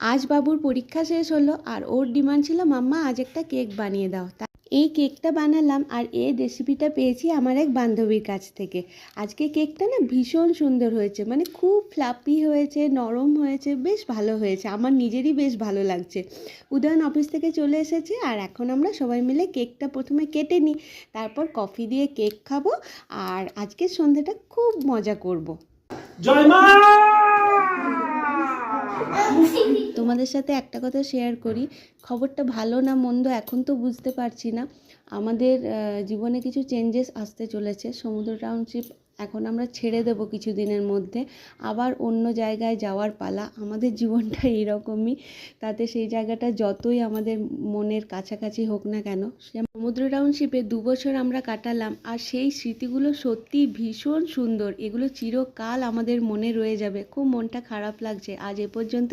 আজ বাবুর পরীক্ষা শেষ হলো আর ওর ডিমান্ড ছিল মাম্মা আজ একটা কেক বানিয়ে দাও। এই কেকটা বানালাম আর এই রেসিপিটা পেয়েছি আমার এক বান্ধবীর কাছ থেকে। আজকে কেকটা না ভীষণ সুন্দর হয়েছে, মানে খুব ফ্লাপি হয়েছে, নরম হয়েছে, বেশ ভালো হয়েছে, আমার নিজেরই বেশ ভালো লাগছে। উদয়ন অফিস থেকে চলে এসেছে আর এখন আমরা সবাই মিলে কেকটা প্রথমে কেটে নিই, তারপর কফি দিয়ে কেক খাবো আর আজকের সন্ধ্যাটা খুব মজা করব। জয় মা! তোমাদের সাথে একটা কথা শেয়ার করি, খবরটা ভালো না মন্দ এখন তো বুঝতে পারছি না। আমাদের জীবনে কিছু চেঞ্জেস আসতে চলেছে। সমুদ্র টাউনশিপ এখন আমরা ছেড়ে দেবো কিছুদিনের মধ্যে, আবার অন্য জায়গায় যাওয়ার পালা। আমাদের জীবনটা এইরকমই, তাতে সেই জায়গাটা যতই আমাদের মনের কাছাকাছি হোক না কেন। সমুদ্র টাউনশিপে 2 বছর আমরা কাটালাম আর সেই স্মৃতিগুলো সত্যি ভীষণ সুন্দর, এগুলো চিরকাল আমাদের মনে রয়ে যাবে। খুব মনটা খারাপ লাগছে আজ এ পর্যন্ত